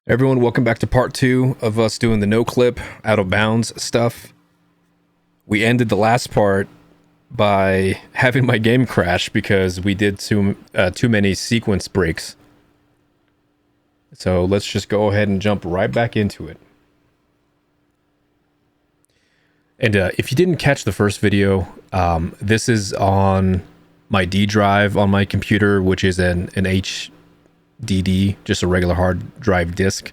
Everyone, welcome back to part 2 of us doing the no clip out of bounds stuff. We ended the last part by having my game crash because we did too many sequence breaks. So let's just go ahead and jump right back into it. And if you didn't catch the first video, this is on my D drive on my computer, which is an HDD, just a regular hard drive disk.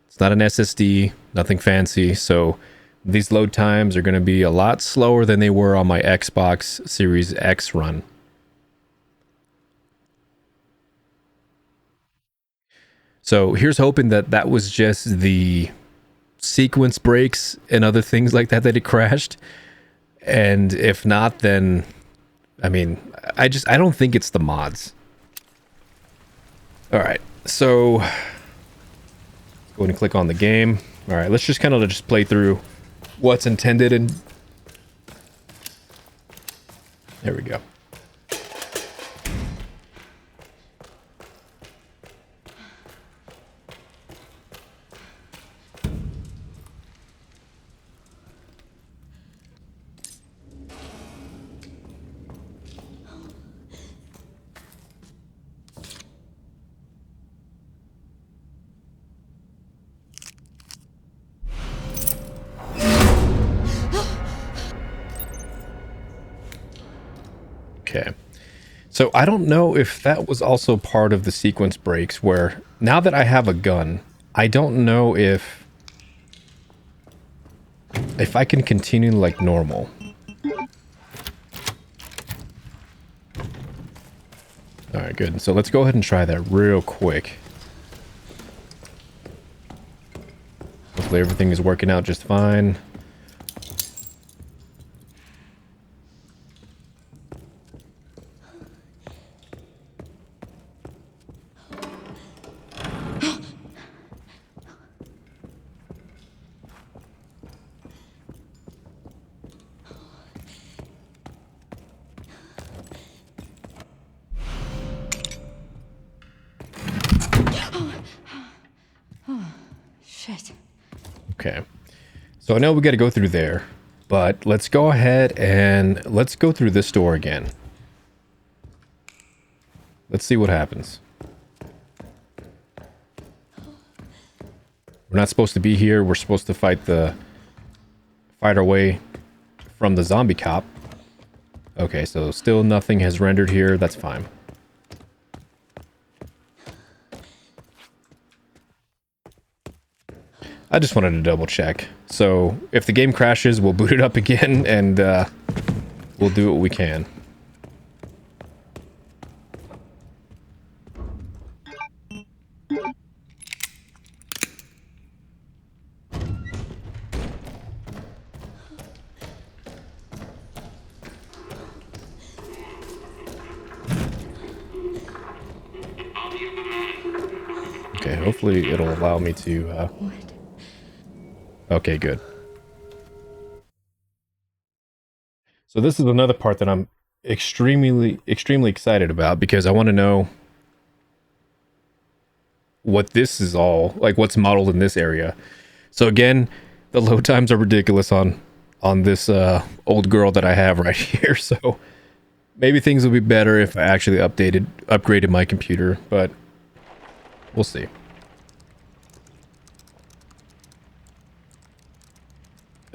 It's not an SSD, nothing fancy, so these load times are going to be a lot slower than they were on my Xbox Series X run. So here's hoping that that was just the sequence breaks and other things like that it crashed. And if not, then I mean, I don't think it's the mods. All right, so go ahead and click on the game. All right, let's just kind of just play through what's intended, and there we go. Okay, so I don't know if that was also part of the sequence breaks where now that I have a gun, I don't know if I can continue like normal. All right, good. So let's go ahead and try that real quick. Hopefully everything is working out just fine. Okay, so I know we got to go through there, but let's go ahead and let's go through this door again. Let's see what happens. We're not supposed to be here. We're supposed to fight our way from the zombie cop. Okay, so still nothing has rendered here. That's fine. I just wanted to double check. So if the game crashes, we'll boot it up again and we'll do what we can. Okay, hopefully it'll allow me to... Okay, good. So this is another part that I'm extremely excited about because I want to know what this is all like, what's modeled in this area. So again, the load times are ridiculous on this old girl that I have right here. So maybe things will be better if I actually upgraded my computer, but we'll see.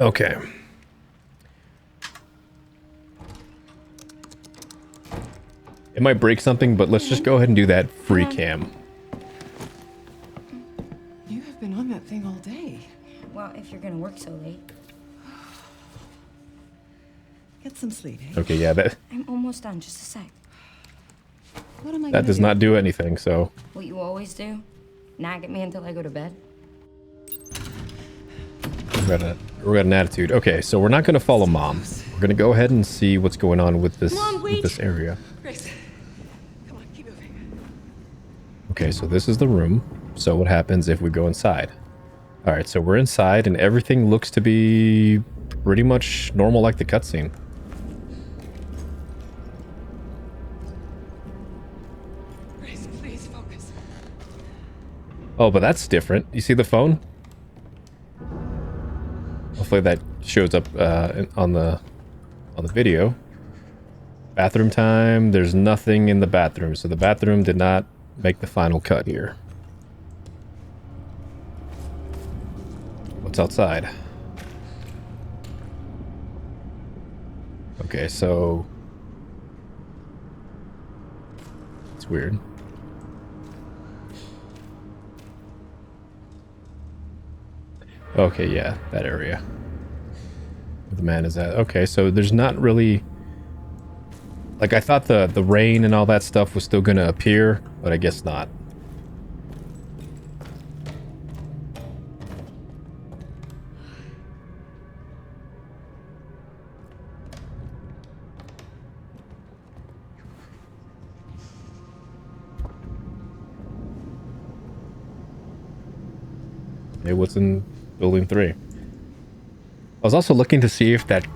Okay. It might break something, but let's just go ahead and do that free cam. You have been on that thing all day. Well, if you're gonna work so late. Get some sleep, eh? Okay, yeah, I'm almost done, just a sec. What am I that does not do anything, so... What you always do? Nag at me until I go to bed? We got an attitude. Okay, so we're not going to follow Mom. We're going to go ahead and see what's going on with this, with this area. Grace, come on, keep moving. Okay, so this is the room. So what happens if we go inside? All right, so we're inside and everything looks to be pretty much normal like the cutscene. Grace, please focus. Oh, but that's different. You see the phone? Hopefully that shows up on the video. Bathroom time. There's nothing in the bathroom, so the bathroom did not make the final cut here. What's outside? Okay, so it's weird. Okay, yeah, that area. Where the man is at. Okay, so there's not really... Like, I thought the rain and all that stuff was still gonna appear, but I guess not. Hey, what's in building 3? I was also looking to see if that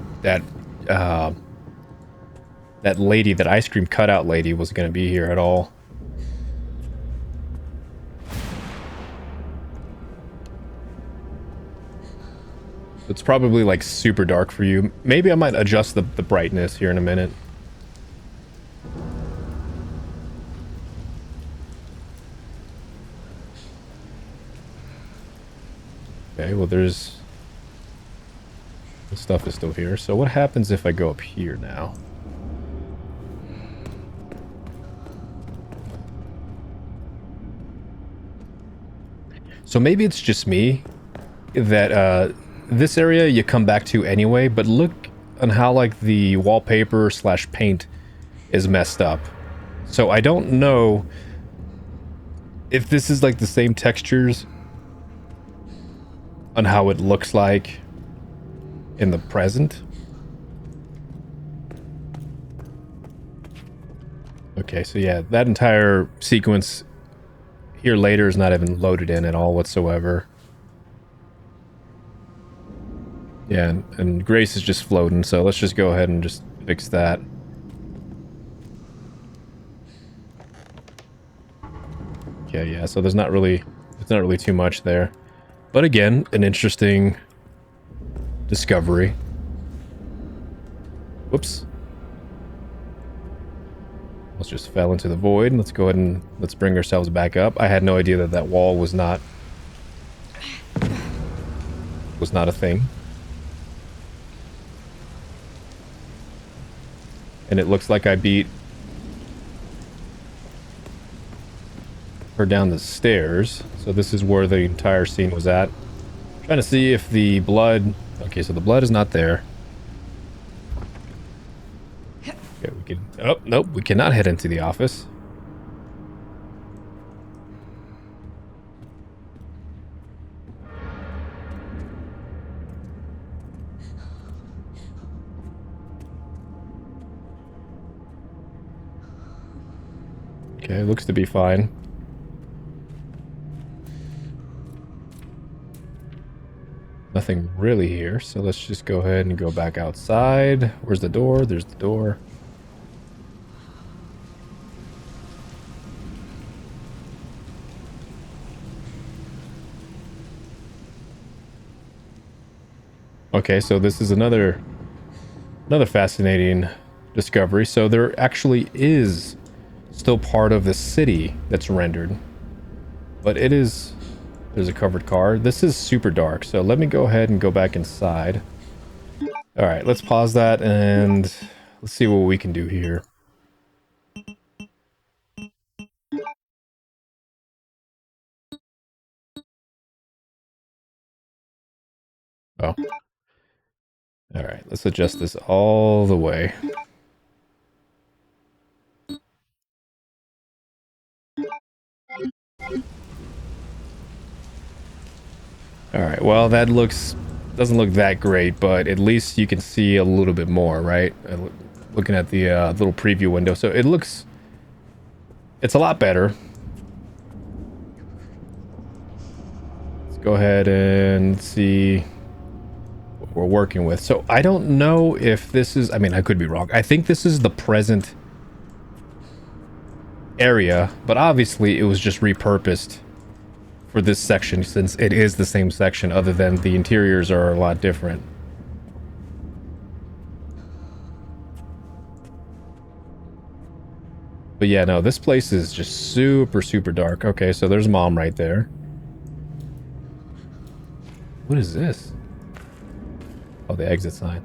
lady, that ice cream cutout lady, was going to be here at all. It's probably like super dark for you. Maybe I might adjust the brightness here in a minute. Okay, well there's... The stuff is still here. So what happens if I go up here now? So maybe it's just me that this area you come back to anyway, but look on how like the wallpaper / paint is messed up. So I don't know if this is like the same textures on how it looks like in the present. Okay, so yeah, that entire sequence here later is not even loaded in at all whatsoever. Yeah, and Grace is just floating, so let's just go ahead and just fix that. Okay, yeah, so there's not really too much there. But again, an interesting discovery. Whoops. Let's just fell into the void. Let's go ahead and let's bring ourselves back up. I had no idea that that wall was not a thing. And it looks like I beat her down the stairs. So this is where the entire scene was at. Trying to see if the blood... Okay, so the blood is not there. Okay, we can... Oh, nope, we cannot head into the office. Okay, looks to be fine. Nothing really here, so let's just go ahead and go back outside. Where's the door? There's the door. Okay, so this is another fascinating discovery. So there actually is still part of the city that's rendered, but it is... There's a covered car. This is super dark, so let me go ahead and go back inside. Alright, let's pause that and let's see what we can do here. Oh. Alright, let's adjust this all the way. Alright, well that doesn't look that great, but at least you can see a little bit more, right? Looking at the little preview window, so it's a lot better. Let's go ahead and see what we're working with. So I don't know if this is, I mean, I could be wrong. I think this is the present area, but obviously it was just repurposed for this section, since it is the same section, other than the interiors are a lot different. But yeah, no, this place is just super, super dark. Okay, so there's Mom right there. What is this? Oh, the exit sign.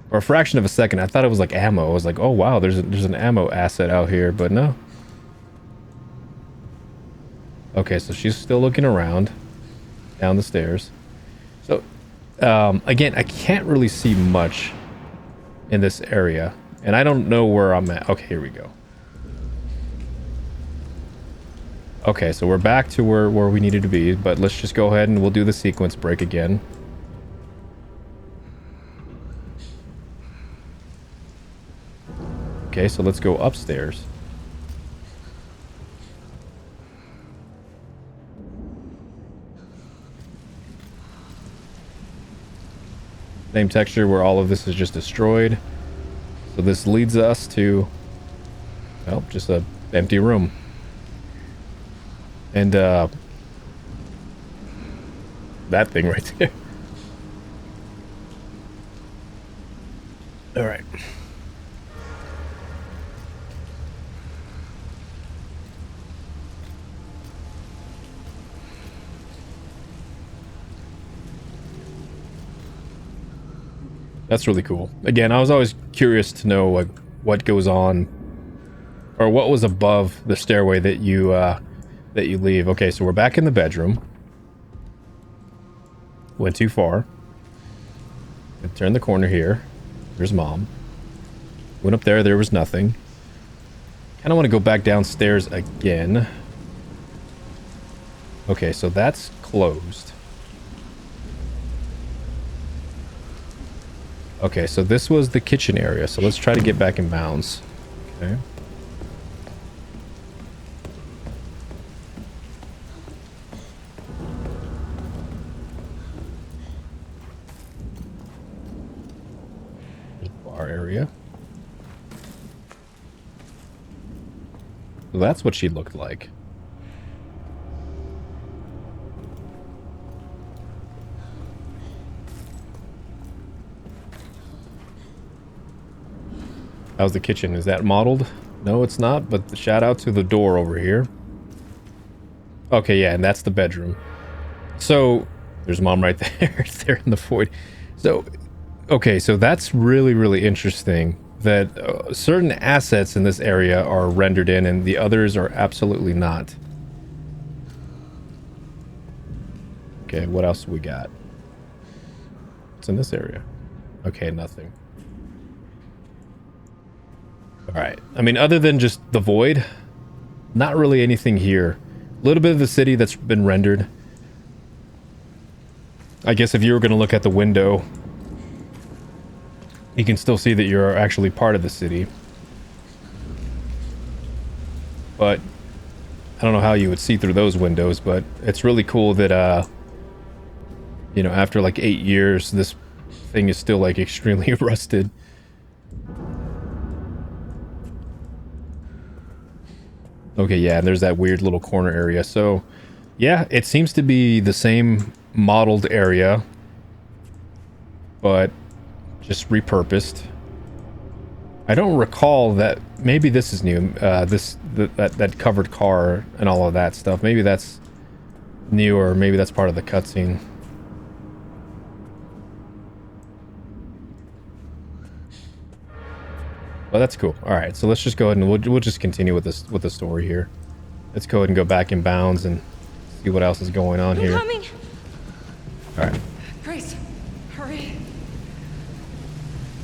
For a fraction of a second, I thought it was like ammo. I was like, oh wow, there's an ammo asset out here, but no. Okay, so she's still looking around down the stairs. So, again, I can't really see much in this area. And I don't know where I'm at. Okay, here we go. Okay, so we're back to where we needed to be, but let's just go ahead and we'll do the sequence break again. Okay, so let's go upstairs. Same texture where all of this is just destroyed. So this leads us to, well, just a empty room. And that thing right there. All right. That's really cool. Again, I was always curious to know like what goes on, or what was above the stairway that you leave. Okay, so we're back in the bedroom. Went too far. Turn the corner here. There's Mom. Went up there. There was nothing. Kind of want to go back downstairs again. Okay, so that's closed. Okay, so this was the kitchen area. So let's try to get back in bounds. Okay. Bar area. So that's what she looked like. How's the kitchen? Is that modeled? No, it's not, but shout out to the door over here. Okay, yeah, and that's the bedroom. So, there's Mom right there. There in the void. So, okay, so that's really, really interesting that certain assets in this area are rendered in and the others are absolutely not. Okay, what else we got? What's in this area? Okay, nothing. Alright, I mean, other than just the void, not really anything here. A little bit of the city that's been rendered. I guess if you were going to look at the window, you can still see that you're actually part of the city. But I don't know how you would see through those windows, but it's really cool that, you know, after like 8 years, this thing is still like extremely rusted. Okay, yeah, and there's that weird little corner area. So, yeah, it seems to be the same modeled area, but just repurposed. I don't recall that. Maybe this is new. That covered car and all of that stuff. Maybe that's new, or maybe that's part of the cutscene. Well, that's cool. All right, so let's just go ahead and we'll just continue with this the story here. Let's go ahead and go back in bounds and see what else is going on here. Coming. All right. Grace, hurry.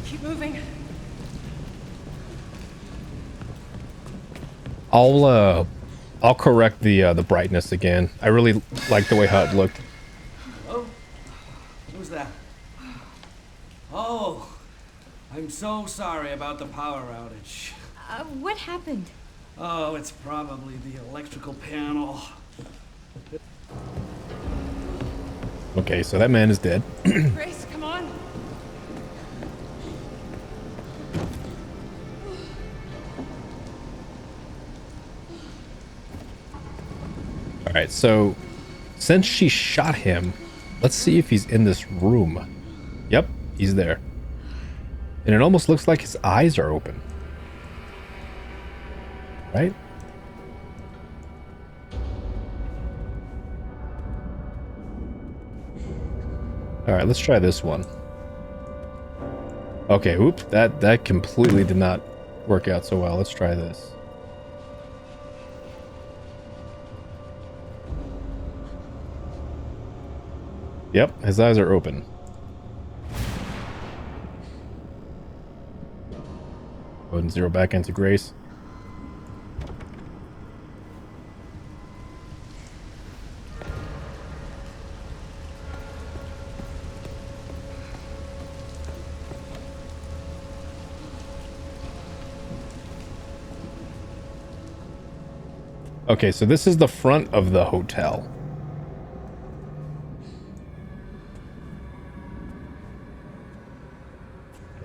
Keep moving. I'll correct the brightness again. I really like the way how it looked. Oh, who's that? Oh, I'm so sorry about the power outage. What happened? Oh, it's probably the electrical panel. Okay, so that man is dead. Grace, come on. All All right, so since she shot him, let's see if he's in this room. Yep, he's there. And it almost looks like his eyes are open. Right? All right, let's try this one. Okay, oops, that completely did not work out so well. Let's try this. Yep, his eyes are open. Go ahead and zero back into Grace. Okay, so this is the front of the hotel.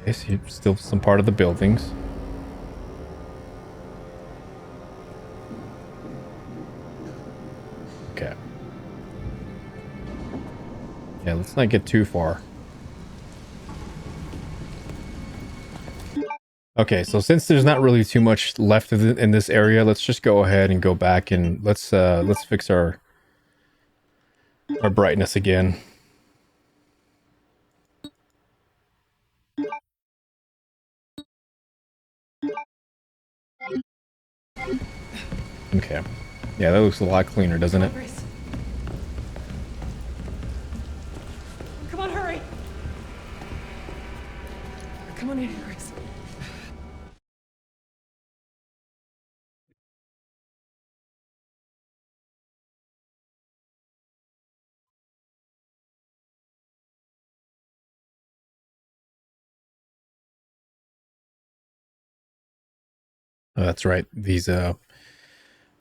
Okay, so still some part of the buildings. Okay. Yeah, let's not get too far. Okay, so since there's not really too much left of in this area, let's just go ahead and go back and let's fix our brightness again. Okay. Yeah, that looks a lot cleaner, doesn't it? Grace. Come on, hurry. Come on in, Grace. Oh, that's right.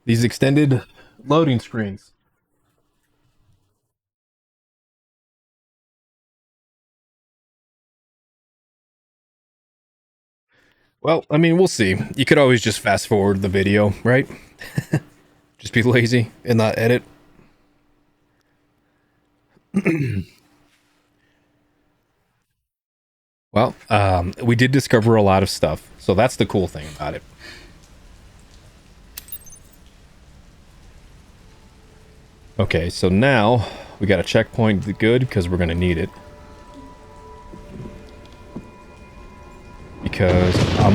These extended loading screens. Well, I mean, we'll see. You could always just fast forward the video, right? Just be lazy and not edit. Well, we did discover a lot of stuff, so that's the cool thing about it. Okay, so now we got a checkpoint good because we're gonna need it. Because all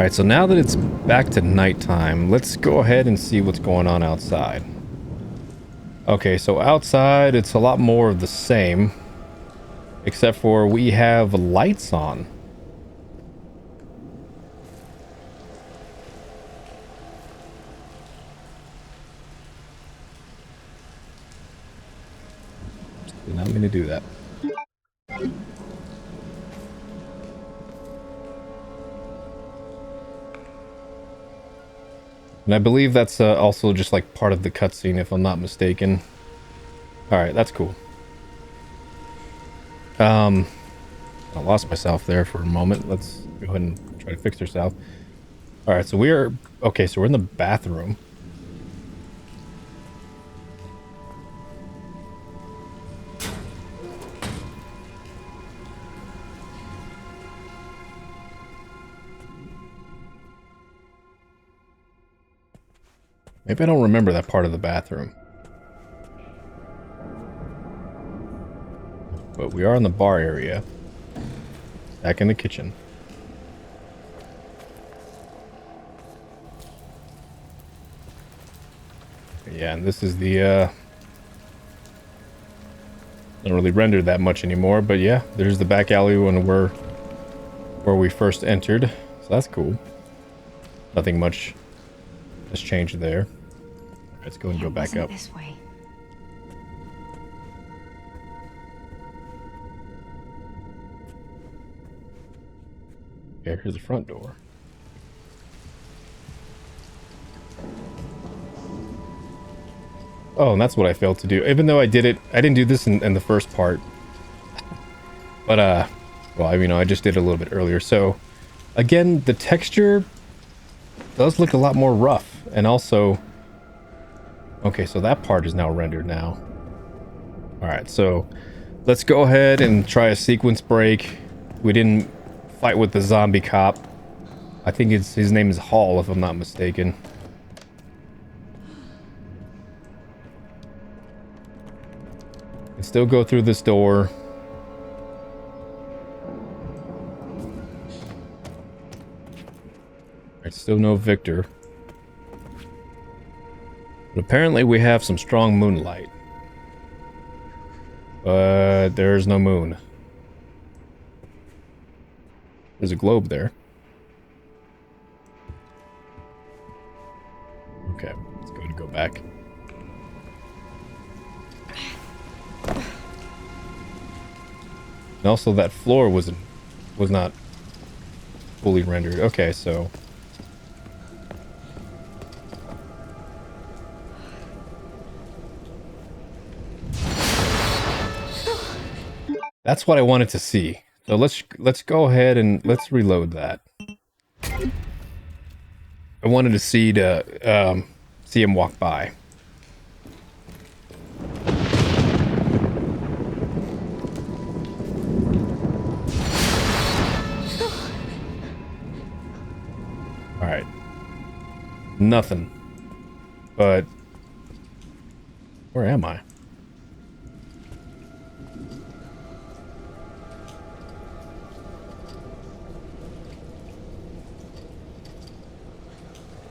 right, so now that it's back to nighttime, let's go ahead and see what's going on outside. Okay, so outside it's a lot more of the same, except for we have lights on. Did not mean to do that. And I believe that's also just like part of the cutscene, if I'm not mistaken. All right, that's cool. I lost myself there for a moment. Let's go ahead and try to fix ourselves. All right, so okay, so we're in the bathroom. Maybe I don't remember that part of the bathroom. But we are in the bar area. Back in the kitchen. Yeah, and this is the, don't really render that much anymore, but yeah, there's the back alley where we first entered. So that's cool. Nothing much has changed there. Let's go and go back up. This way. Okay, here's the front door. Oh, and that's what I failed to do. Even though I didn't do this in the first part. But, well, I mean, I just did it a little bit earlier. So, again, the texture does look a lot more rough. And also, Okay, so that part is now rendered now. Alright, so let's go ahead and try a sequence break. We didn't fight with the zombie cop. I think his name is Hall, if I'm not mistaken. And still go through this door. Alright, still no Victor. But apparently we have some strong moonlight. But there's no moon. There's a globe there. Okay, let's go ahead and go back. And also that floor was not fully rendered. Okay, so that's what I wanted to see. So let's go ahead and let's reload that. I wanted to see him walk by. All right. Nothing. But where am I?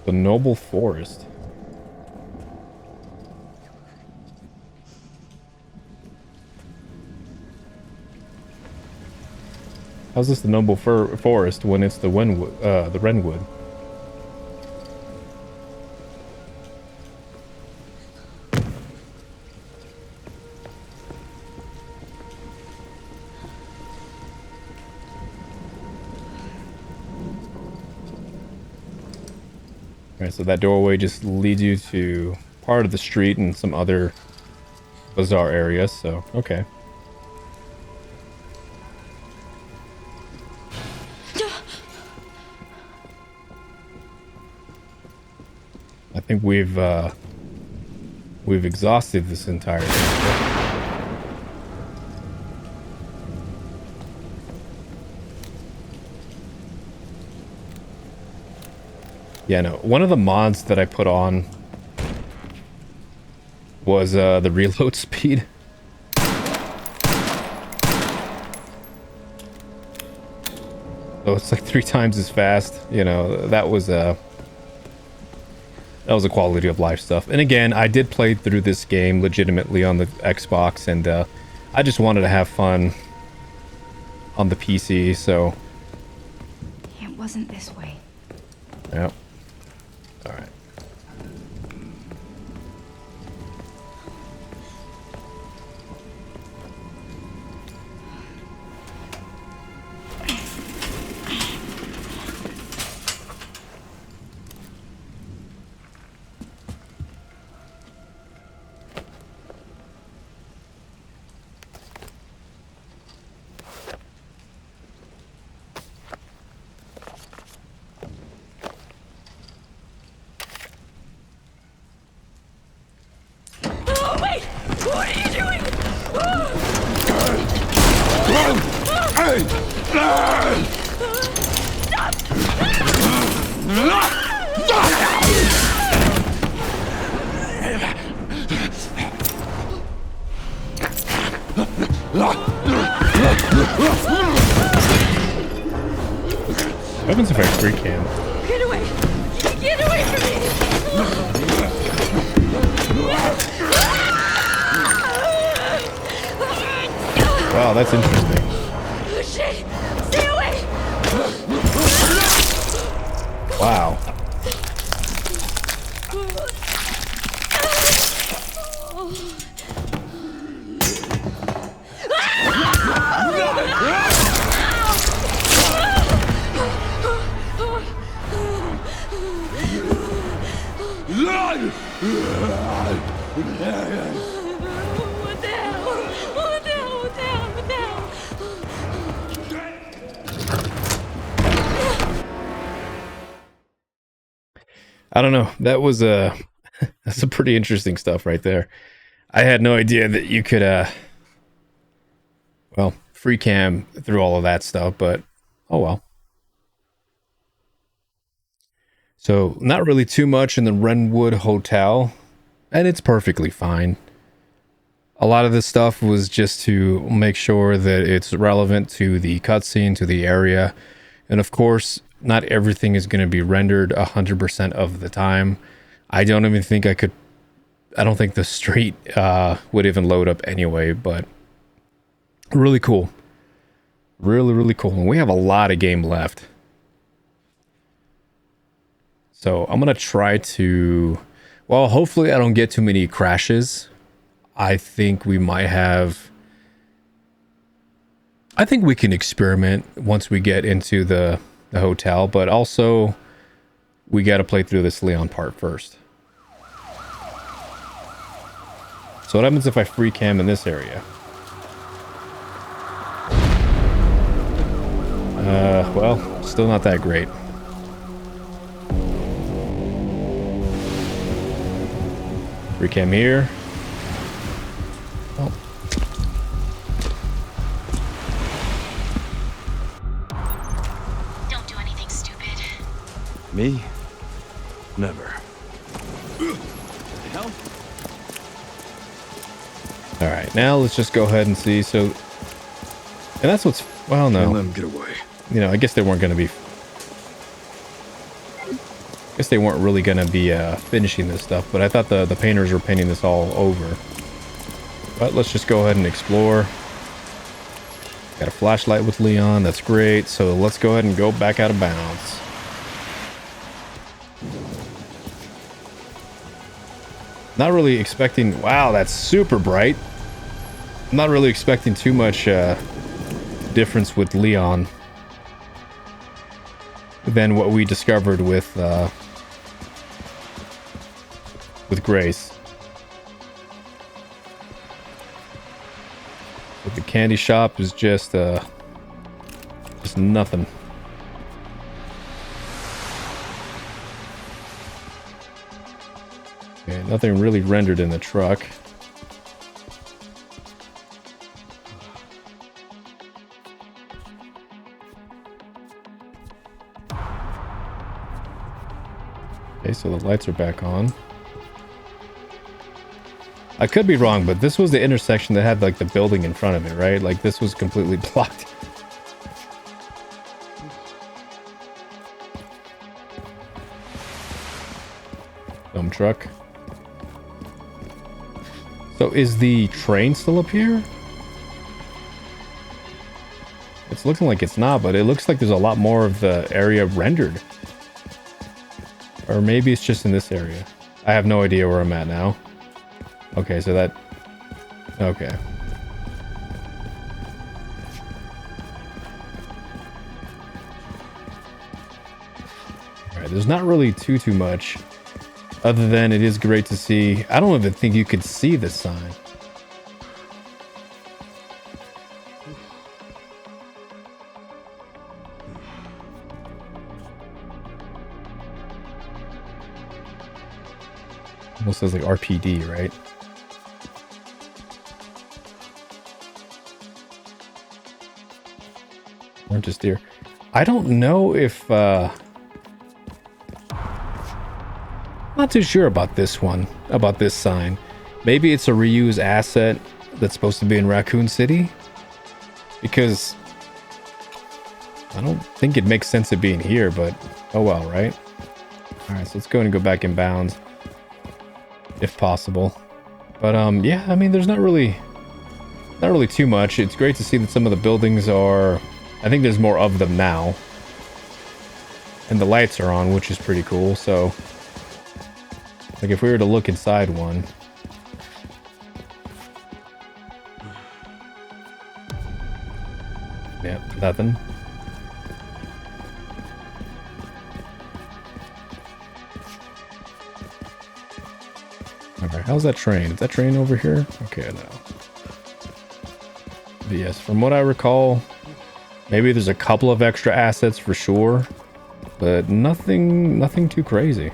The Noble Forest. How's this the Noble Forest when it's the Renwood? Alright, so that doorway just leads you to part of the street and some other bizarre areas, so okay. I think we've exhausted this entire area. Yeah, no. One of the mods that I put on was the reload speed. So it's like 3 times as fast. You know, that was a quality of life stuff. And again, I did play through this game legitimately on the Xbox, and I just wanted to have fun on the PC, so It wasn't this way. yeah. All right. Oh, wait! What are you doing? Weapons are very free cam. Get away! Get away from me! Wow, that's interesting. Oh, shit! Stay away! Wow. What the hell? What the hell? What the hell? What the hell? I don't know. That was That's some pretty interesting stuff right there. I had no idea that you could, well, free cam through all of that stuff, but oh well. So, not really too much in the Wrenwood Hotel, and it's perfectly fine. A lot of this stuff was just to make sure that it's relevant to the cutscene, to the area, and of course, not everything is going to be rendered 100% of the time. I don't even think I don't think the street would even load up anyway, but really cool. Really, really cool. And we have a lot of game left. So I'm going to try to, well, hopefully I don't get too many crashes. I think we might have, I think we can experiment once we get into the hotel, but also we got to play through this Leon part first. So what happens if I free cam in this area? Well, still not that great. Free cam here. Oh. Don't do anything stupid. Me? Never. Help? All right, now let's just go ahead and see. So, and that's what's, well, no. Can't let him get away. You know, I guess they weren't going to be, I guess they weren't really going to be finishing this stuff, but I thought the painters were painting this all over. But let's just go ahead and explore. Got a flashlight with Leon, that's great. So let's go ahead and go back out of bounds. Not really expecting, wow, that's super bright. I'm not really expecting too much difference with Leon than what we discovered with Grace. But the candy shop is just nothing. Okay, nothing really rendered in the truck. Okay, so the lights are back on. I could be wrong, but this was the intersection that had like the building in front of it, right? Like this was completely blocked. Dump truck. So is the train still up here? It's looking like it's not, but it looks like there's a lot more of the area rendered. Or maybe it's just in this area. I have no idea where I'm at now. Okay, so that... Okay. Alright, there's not really too much. Other than it is great to see... I don't even think you could see this sign. Almost says like RPD, right? Orange is deer. I don't know if not too sure about this one, about this sign. Maybe it's a reused asset that's supposed to be in Raccoon City, because I don't think it makes sense it being here, but oh well, right? All right, so let's go ahead and go back in bounds if possible. But yeah, I mean, there's not really too much. It's great to see that some of the buildings are, I think there's more of them now, and the lights are on, which is pretty cool. So like if we were to look inside one, yeah, nothing. Alright, how's that train? Is that train over here? Okay, no. But yes, from what I recall, maybe there's a couple of extra assets for sure, but nothing too crazy.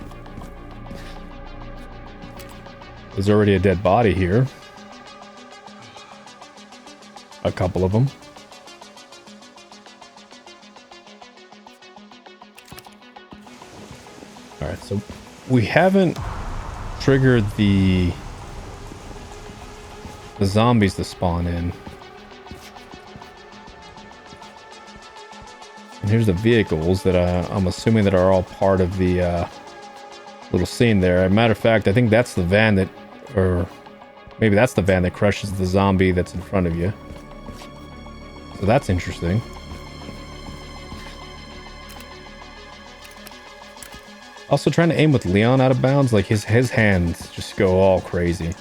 There's already a dead body here. A couple of them. Alright, so we haven't triggered the zombies to spawn in. And here's the vehicles that I'm assuming that are all part of the little scene there. As a matter of fact, I think that's the van that, or maybe that's the van that crushes the zombie that's in front of you. So that's interesting. Also trying to aim with Leon out of bounds, like his hands just go all crazy.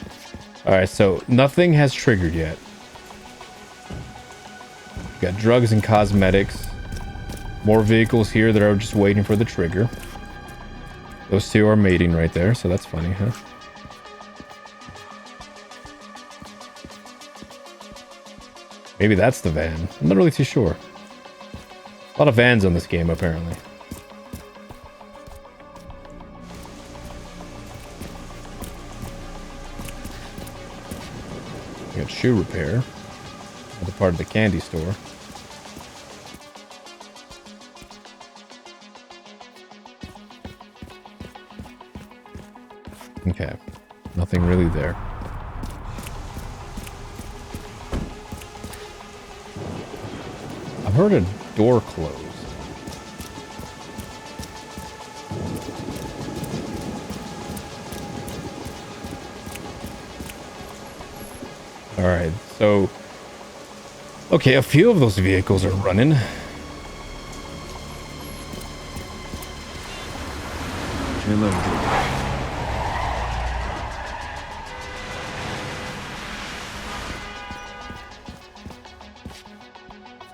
Alright, so nothing has triggered yet. Got drugs and cosmetics. More vehicles here that are just waiting for the trigger. Those two are mating right there, so that's funny, huh? Maybe that's the van. I'm not really too sure. A lot of vans on this game, apparently. We got shoe repair. Another part of the candy store. Okay. Nothing really there. I've heard a door close. Alright, so... Okay, a few of those vehicles are running. Can't let him get away.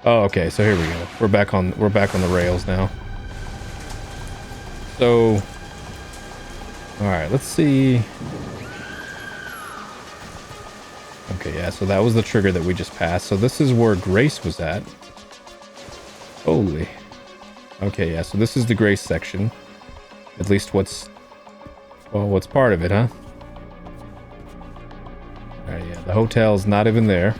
Oh, okay, so here we go. We're back on the rails now. So... Alright, let's see... Okay, yeah, so that was the trigger that we just passed. So this is where Grace was at. Holy. Okay, yeah, so this is the Grace section. At least what's... Well, what's part of it, huh? Alright, yeah, the hotel's not even there.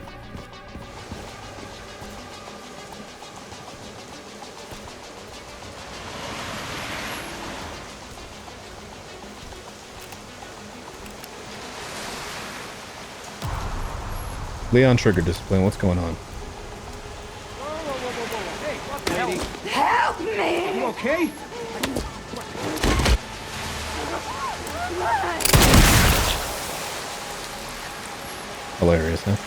Leon trigger discipline, what's going on? Help me! You okay? Hilarious, huh?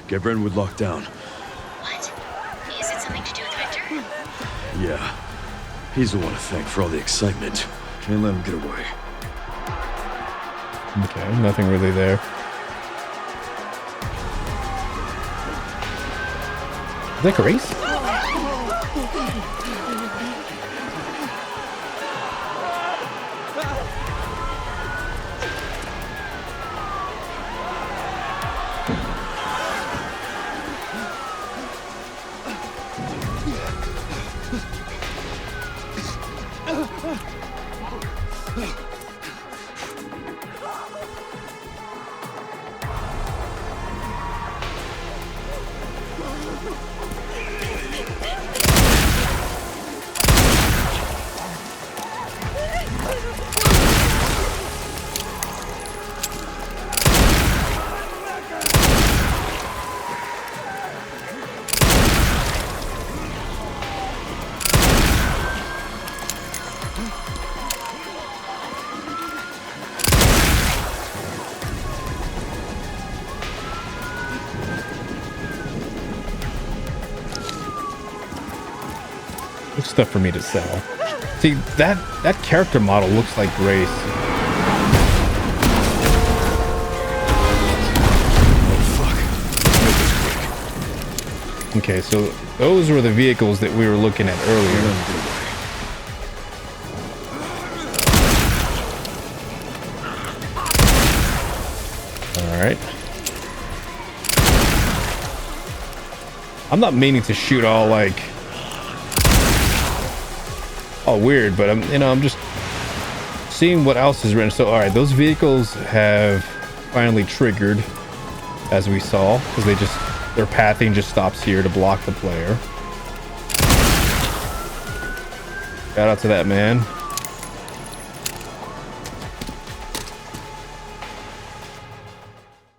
Get Brentwood locked down. What? Is it something to do with Victor? Yeah. He's the one to thank for all the excitement. Can't let him get away. Okay, nothing really there. Is that Grace? There's stuff for me to sell. See, that character model looks like Grace. Okay, so those were the vehicles that we were looking at earlier. right. I'm not meaning to shoot all like all weird, but I'm just seeing what else is written. So all right, those vehicles have finally triggered, as we saw, because their pathing just stops here to block the player. Shout out to that man.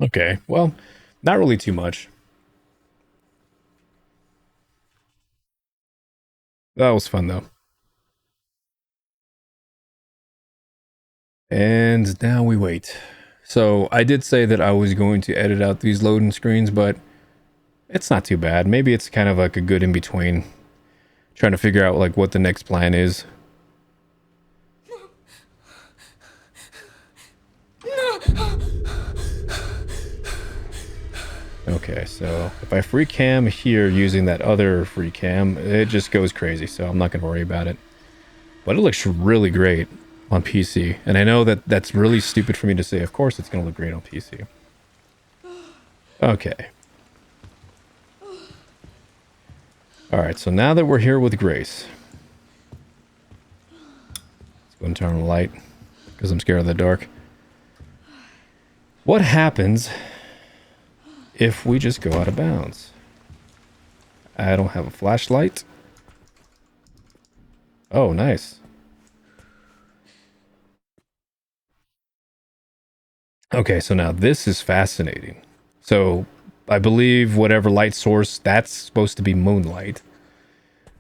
Okay, well, not really too much. That was fun though. And now we wait. So I did say that I was going to edit out these loading screens, but it's not too bad. Maybe it's kind of like a good in between. Trying to figure out like what the next plan is. Okay, so if I free cam here using that other free cam, it just goes crazy, so I'm not going to worry about it. But it looks really great on PC. And I know that that's really stupid for me to say. Of course it's going to look great on PC. Okay. Alright, so now that we're here with Grace. Let's go and turn on the light, because I'm scared of the dark. What happens if we just go out of bounds? I don't have a flashlight. Oh, nice. Okay, so now this is fascinating. So I believe whatever light source, that's supposed to be moonlight.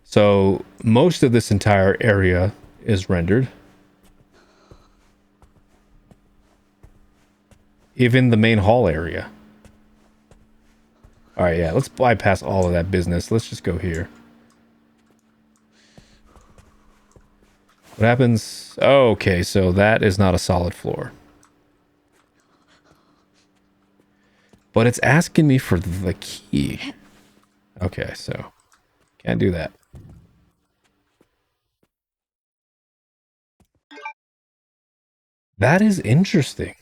So most of this entire area is rendered. Even the main hall area. All right, yeah, let's bypass all of that business. Let's just go here. What happens? Oh, okay, so that is not a solid floor. But it's asking me for the key. Okay, so can't do that. That is interesting.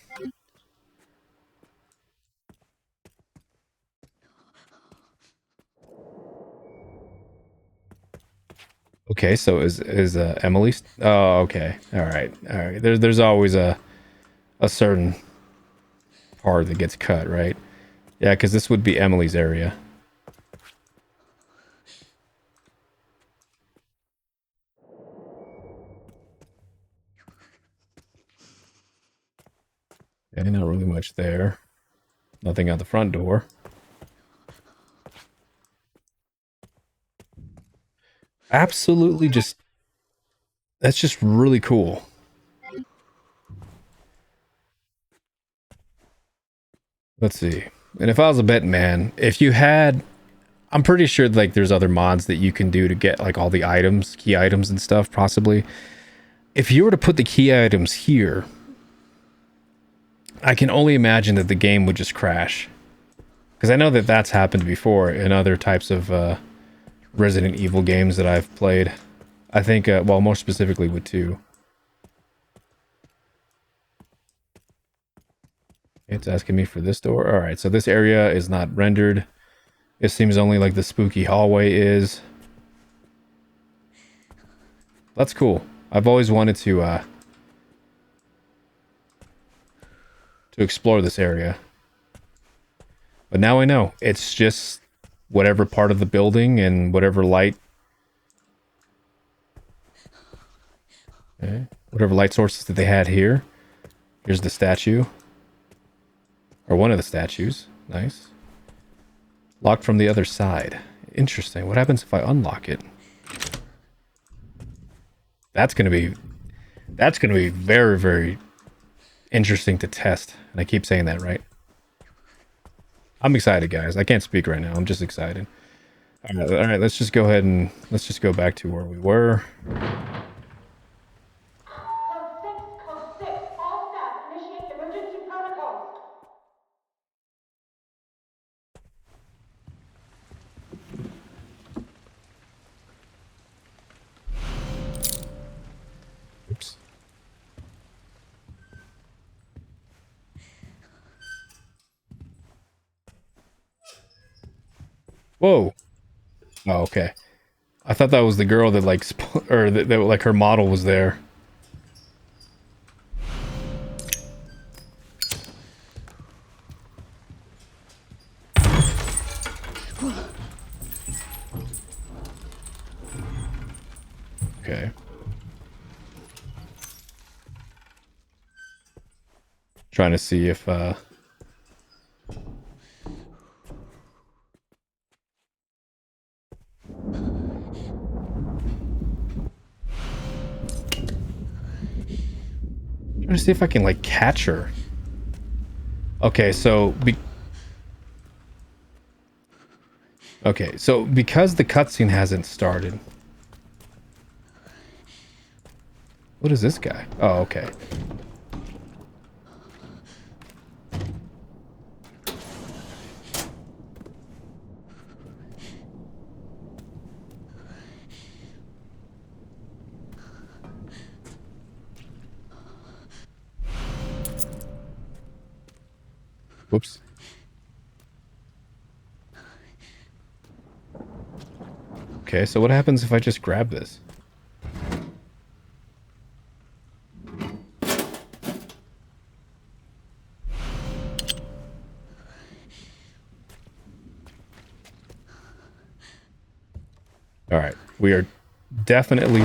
Okay, so is Emily? Oh, okay. All right. There's always a certain part that gets cut, right? Yeah, because this would be Emily's area. Okay, not really much there. Nothing out the front door. Absolutely just... That's just really cool. Let's see. And if I was a betting man, if you had... I'm pretty sure like there's other mods that you can do to get like all the items, key items and stuff, possibly. If you were to put the key items here, I can only imagine that the game would just crash. Because I know that that's happened before in other types of Resident Evil games that I've played. I think, well, more specifically with 2. It's asking me for this door. All right, so this area is not rendered. It seems only like the spooky hallway is. That's cool. I've always wanted to explore this area. But now I know. It's just whatever part of the building and whatever light. Okay. Whatever light sources that they had here. Here's the statue. Or one of the statues. Nice. Locked from the other side. Interesting. What happens if I unlock it? That's gonna be very, very interesting to test. And I keep saying that, right? I'm excited, guys. I can't speak right now. I'm just excited. All right, let's just go ahead and let's just go back to where we were. Code 6, all staff, initiate emergency protocols. Oops. Whoa. Oh, okay. I thought that was the girl that like, or that like her model was there. Okay. Trying to see if trying to see if I can like catch her. Okay, so because the cutscene hasn't started. What is this guy? Oh, okay. Whoops. Okay, so what happens if I just grab this? All right, we are definitely.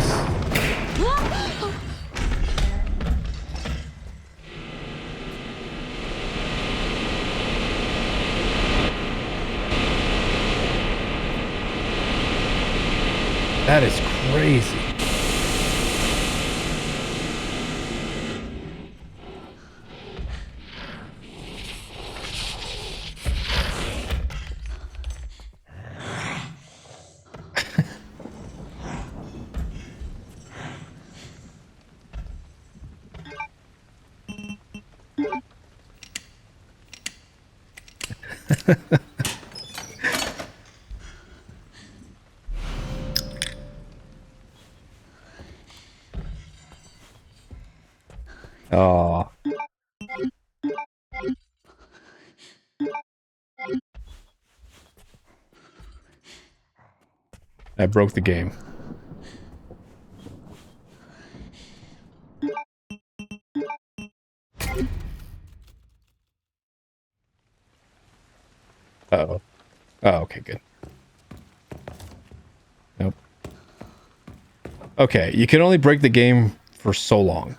That is crazy. Oh. I broke the game. Uh-oh. Oh, okay, good. Nope. Okay, you can only break the game for so long.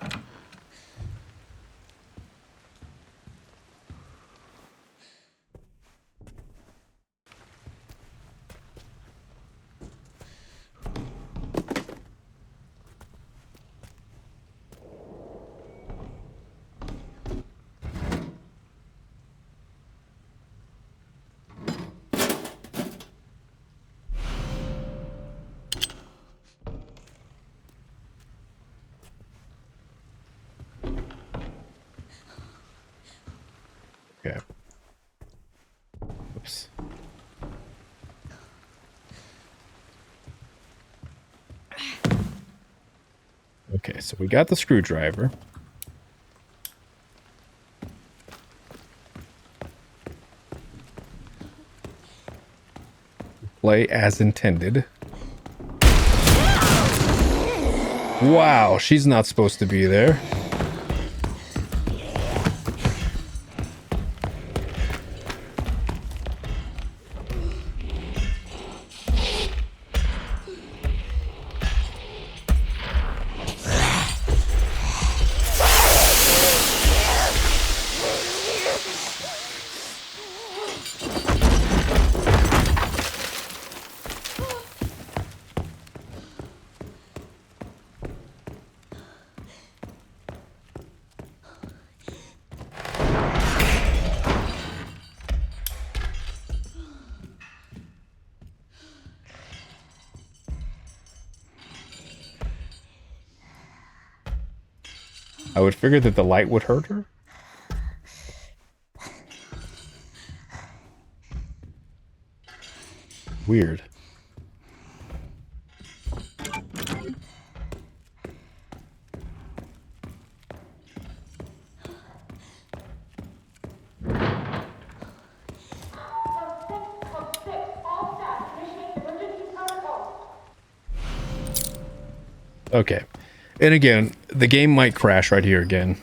Okay. Oops. Okay, so we got the screwdriver. Play as intended. Wow, she's not supposed to be there. I would figure that the light would hurt her. Weird. Code 6, all staff Okay. And again, the game might crash right here again.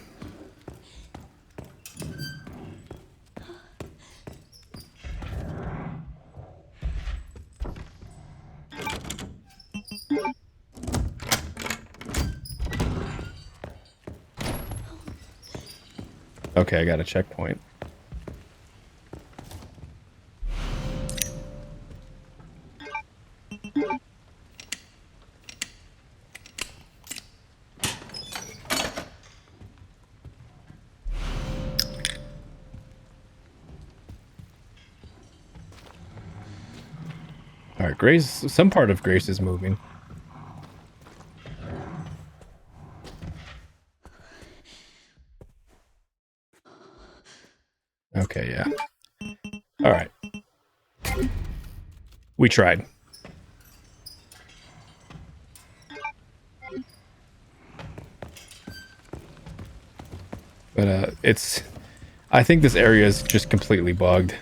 Okay, I got a checkpoint. All right, Grace, some part of Grace is moving. Okay, yeah. All right. We tried. But it's... I think this area is just completely bugged.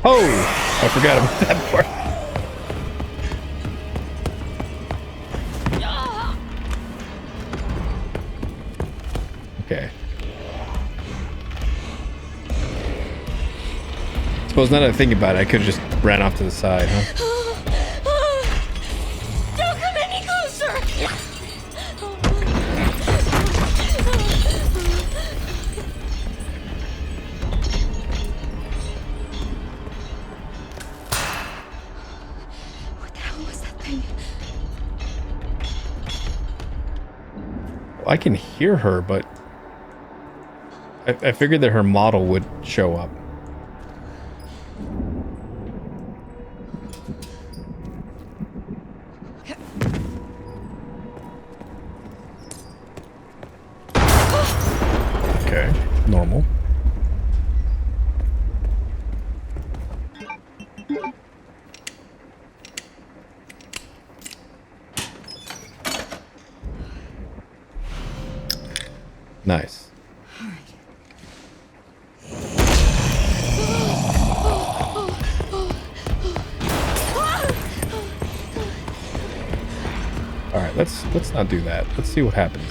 Oh! I forgot about that part. Okay. Suppose now that I think about it, I could have just ran off to the side, huh? Don't come any closer! What the hell was that thing? Well, I can hear her, but... I figured that her model would show up. Okay, normal. Nice. All right, let's not do that. Let's see what happens.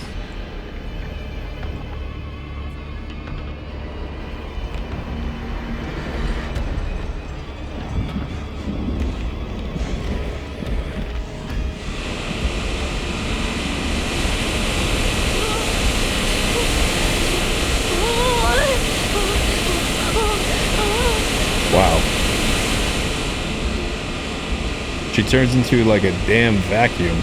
Wow. She turns into like a damn vacuum.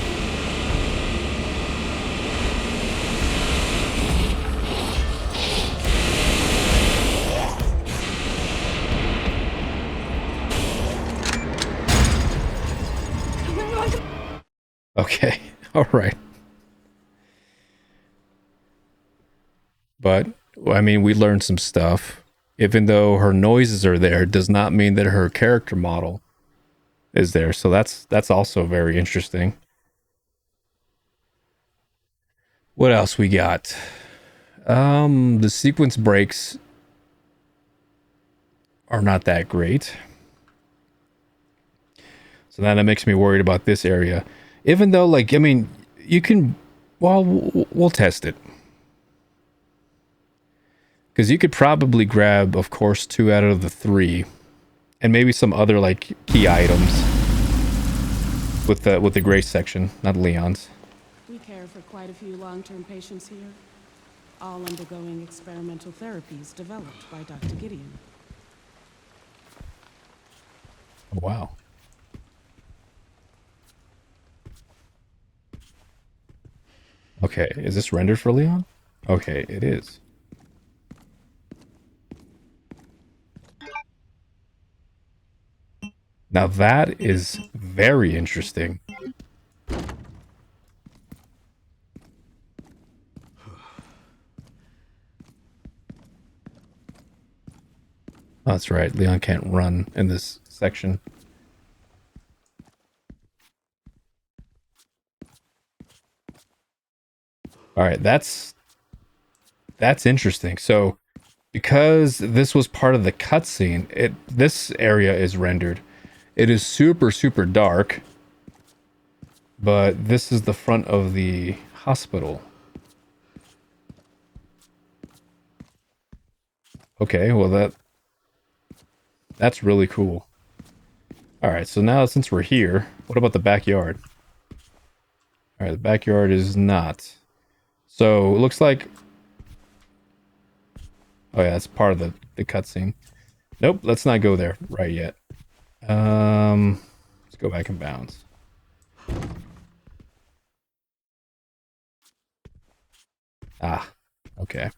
Okay, all right. But, I mean, we learned some stuff. Even though her noises are there, does not mean that her character model is there. So that's also very interesting. What else we got? The sequence breaks are not that great. So that makes me worried about this area. Even though, like, I mean, you can... Well, we'll test it. Because you could probably grab, of course, 2 out of the 3. And maybe some other, like, key items. With the Grace section, not Leon's. We care for quite a few long-term patients here, all undergoing experimental therapies developed by Dr. Gideon. Oh, wow. Okay, is this rendered for Leon? Okay, it is. Now that is very interesting. Oh, that's right. Leon can't run in this section. All right, that's interesting. So, because this was part of the cutscene, this area is rendered. It is super, super dark, but this is the front of the hospital. Okay, well that's really cool. All right, so now since we're here, what about the backyard? All right, the backyard is not. So it looks like. Oh yeah, that's part of the cutscene. Nope, let's not go there right yet. Let's go back and bounce. Ah, okay.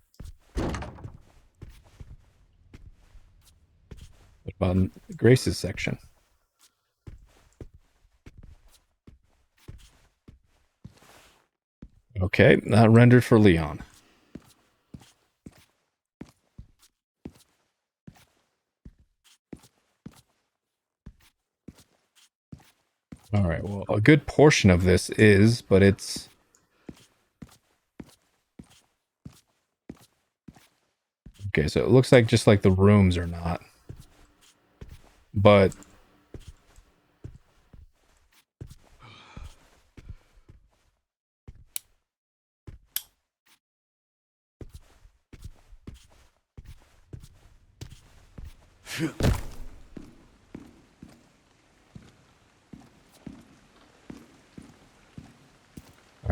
What about Grace's section? Okay, not rendered for Leon. All right, well, a good portion of this is, but it's... Okay, so it looks like just like the rooms are not. But... All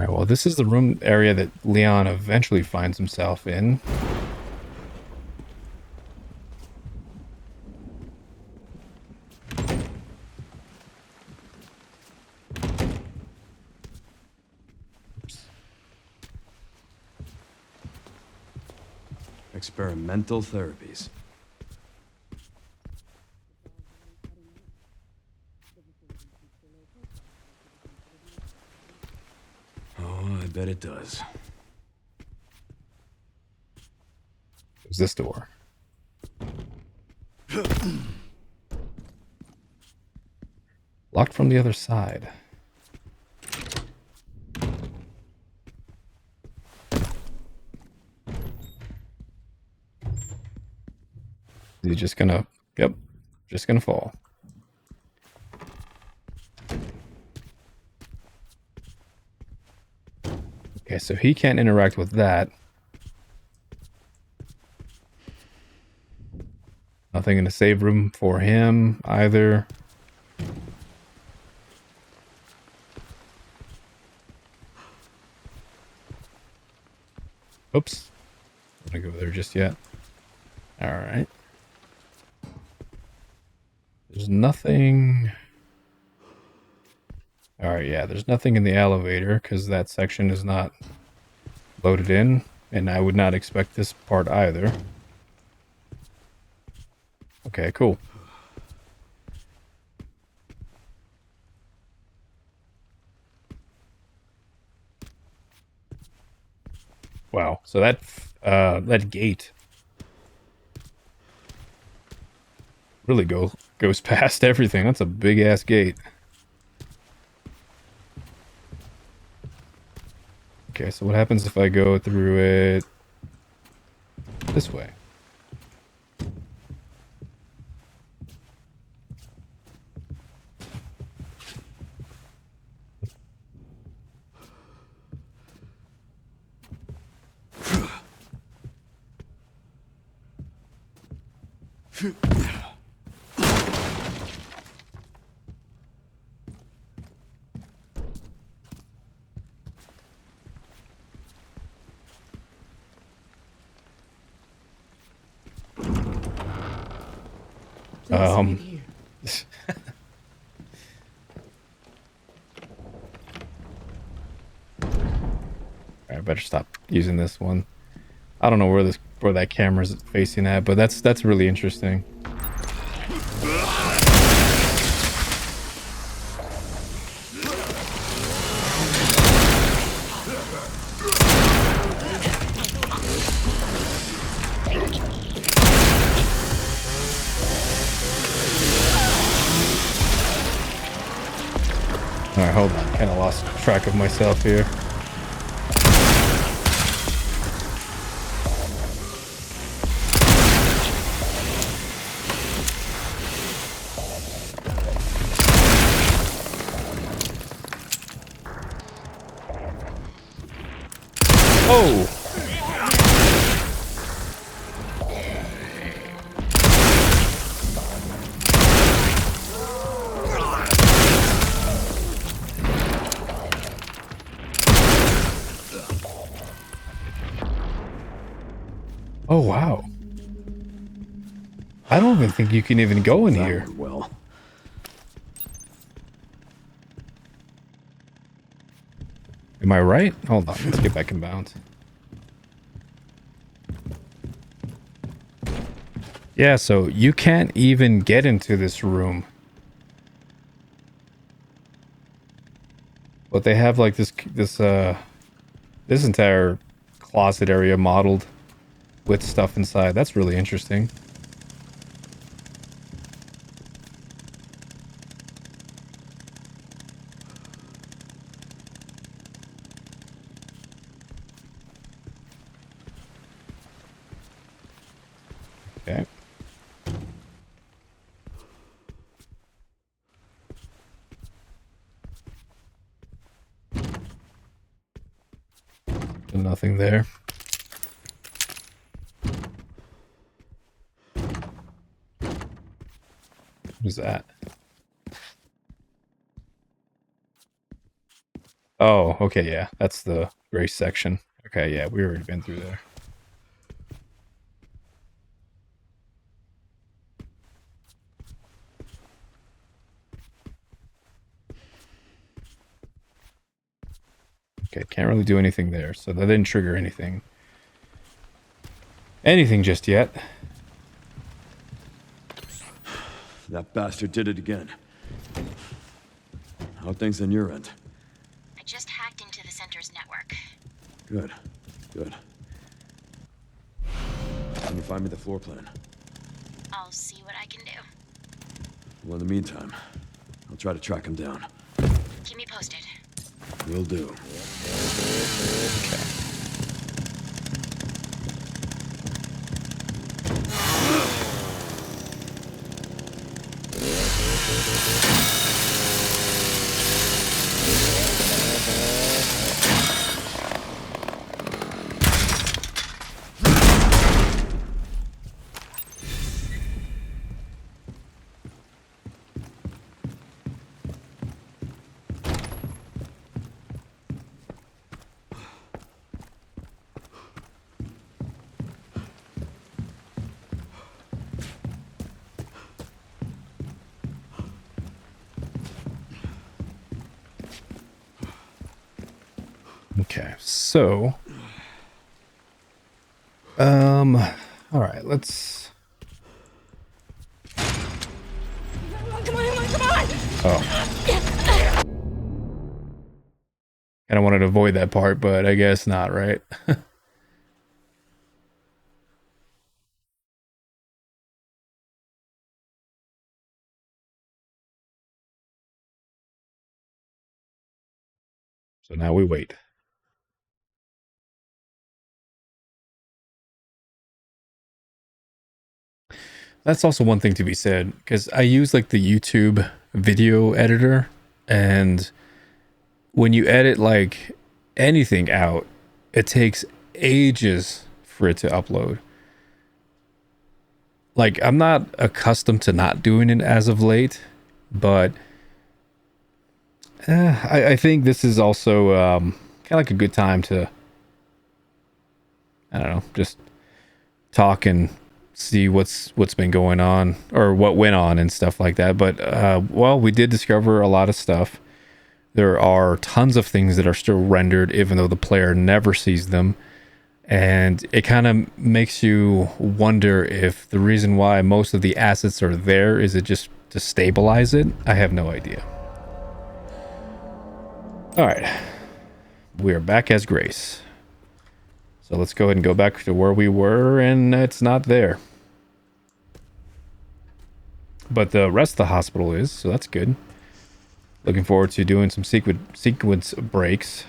right, well, this is the room area that Leon eventually finds himself in. Experimental therapies. Oh, I bet it does. There's this door. Locked from the other side. Is he just gonna... Yep, just gonna fall. Okay, so he can't interact with that. Nothing in the save room for him either. Oops. I'm gonna go there just yet. Alright. There's nothing... Alright, yeah, there's nothing in the elevator because that section is not loaded in, and I would not expect this part either. Okay, cool. Wow, so that gate really goes past everything. That's a big ass gate. Okay, so what happens if I go through it this way? I better stop using this one. I don't know where that camera's facing at, but that's really interesting. Alright, hold on. Kind of lost track of myself here. Oh! Oh, wow. I don't even think you can even go in That here. went well. Am I right? Hold on, let's get back in bounds. Yeah, so you can't even get into this room. But they have like this entire closet area modeled with stuff inside. That's really interesting. Okay. Nothing there. What is that? Oh, okay, yeah. That's the race section. Okay, yeah, we already been through there. Okay, can't really do anything there, so that didn't trigger anything. Anything just yet. That bastard did it again. How are things on your end? I just hacked into the center's network. Good. Good. Can you find me the floor plan? I'll see what I can do. Well, in the meantime, I'll try to track him down. Keep me posted. Will do. Okay, so all right, let's Come on, come on, come on! oh. Kind of wanted to avoid that part, but I guess not, right? So now we wait. That's also one thing to be said, because I use like the YouTube video editor, and when you edit like anything out, it takes ages for it to upload. Like, I'm not accustomed to not doing it as of late, but I think this is also kind of like a good time to, I don't know, just talk and see what's been going on or what went on and stuff like that. But well, we did discover a lot of stuff. There are tons of things that are still rendered even though the player never sees them, and it kind of makes you wonder if the reason why most of the assets are there is it just to stabilize it. I have no idea. All right, we are back as Grace. So let's go ahead and go back to where we were, and it's not there. But the rest of the hospital is, so that's good. Looking forward to doing some sequence breaks.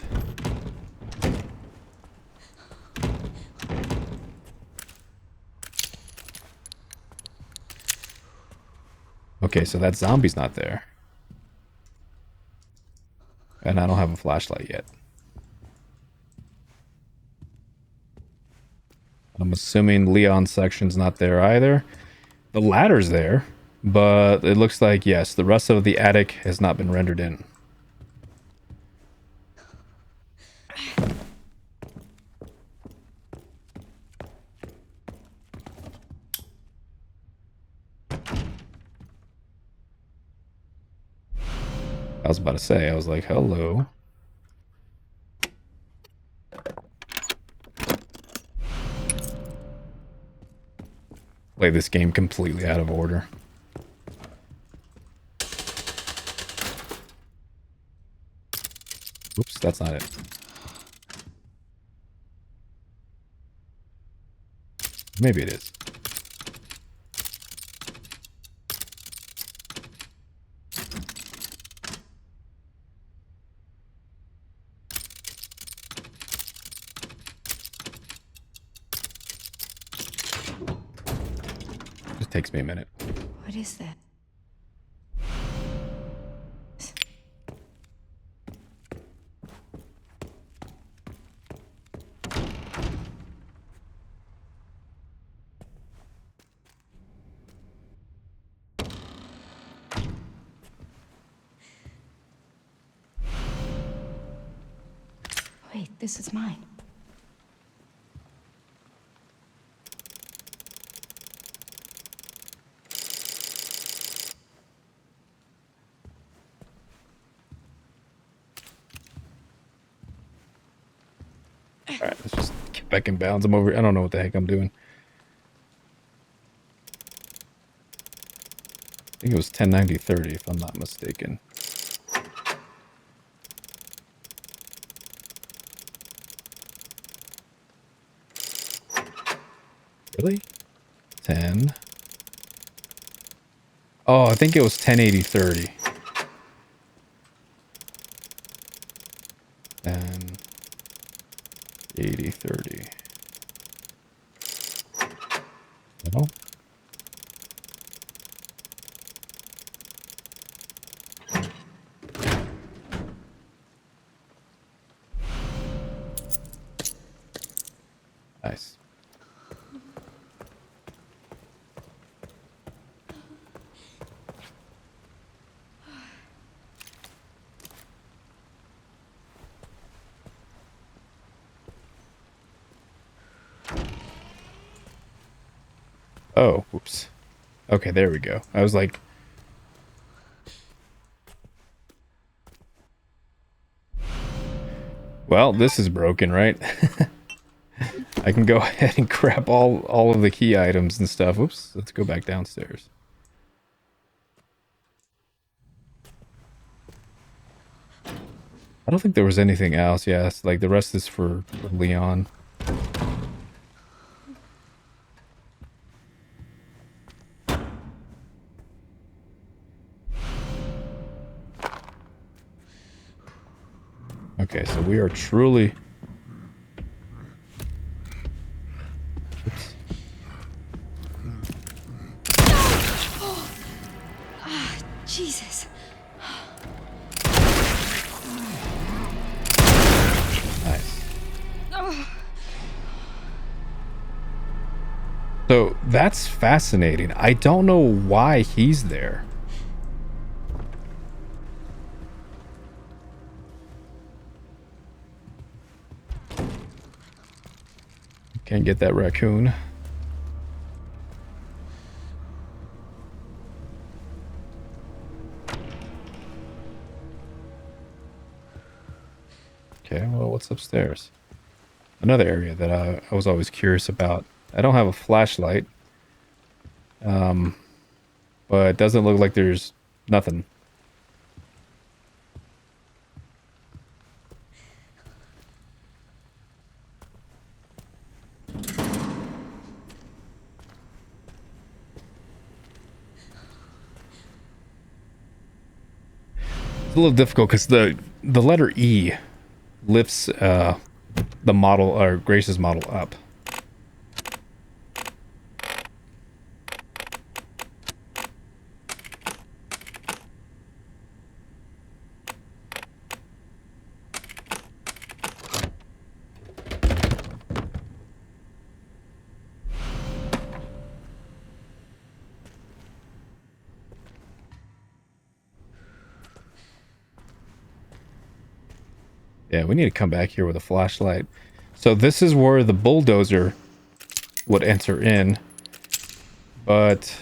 Okay, so that zombie's not there. And I don't have a flashlight yet. I'm assuming Leon's section's not there either. The ladder's there, but it looks like, yes, the rest of the attic has not been rendered in. I was about to say, I was like, hello. Play this game completely out of order. Oops, that's not it. Maybe it is. Just takes me a minute. What is that? Wait, this is mine. Alright, let's just get back in bounds. I'm over. I don't know what the heck I'm doing. I think it was 1090-30 if I'm not mistaken. Really? 10. Oh, I think it was 1080-30. 1080-30. No? Nice. Oh, whoops. Okay, there we go. I was like... Well, this is broken, right? I can go ahead and grab all of the key items and stuff. Oops, let's go back downstairs. I don't think there was anything else. Yeah, it's like the rest is for Leon. Okay, so we are truly... Oops. Jesus. Nice. So that's fascinating. I don't know why he's there. Can't get that raccoon. Okay, well, what's upstairs? Another area that I was always curious about. I don't have a flashlight. But it doesn't look like there's nothing. a little difficult because the letter E lifts the model or Grace's model up. Yeah, we need to come back here with a flashlight. So this is where the bulldozer would enter in, but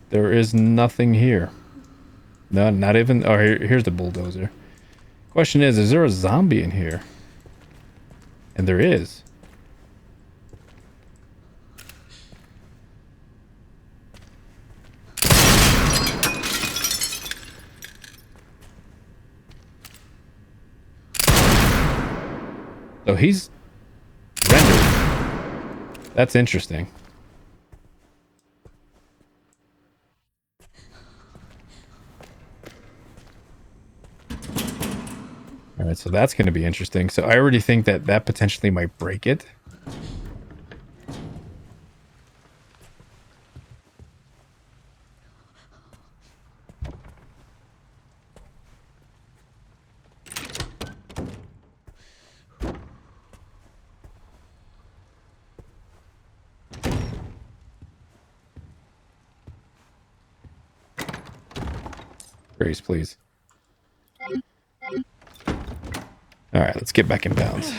there is nothing here. No, not even. Oh, here's the bulldozer. Question is there a zombie in here? And there is. So he's rendered. That's interesting. All right, so that's going to be interesting. So I already think that that potentially might break it. Grace, please. All right, let's get back in bounds.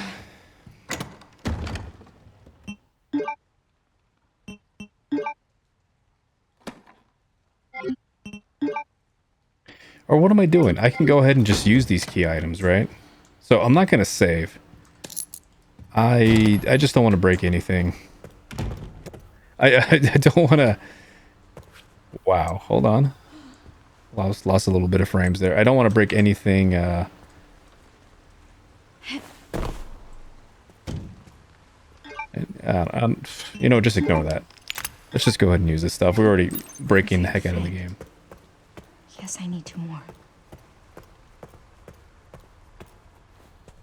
Or what am I doing? I can go ahead and just use these key items, right? So I'm not going to save. I just don't want to break anything. I don't want to... Wow, hold on. Lost a little bit of frames there. I don't want to break anything... you know, just ignore that. Let's just go ahead and use this stuff. We're already breaking the heck out of the game. Yes, I need 2 more.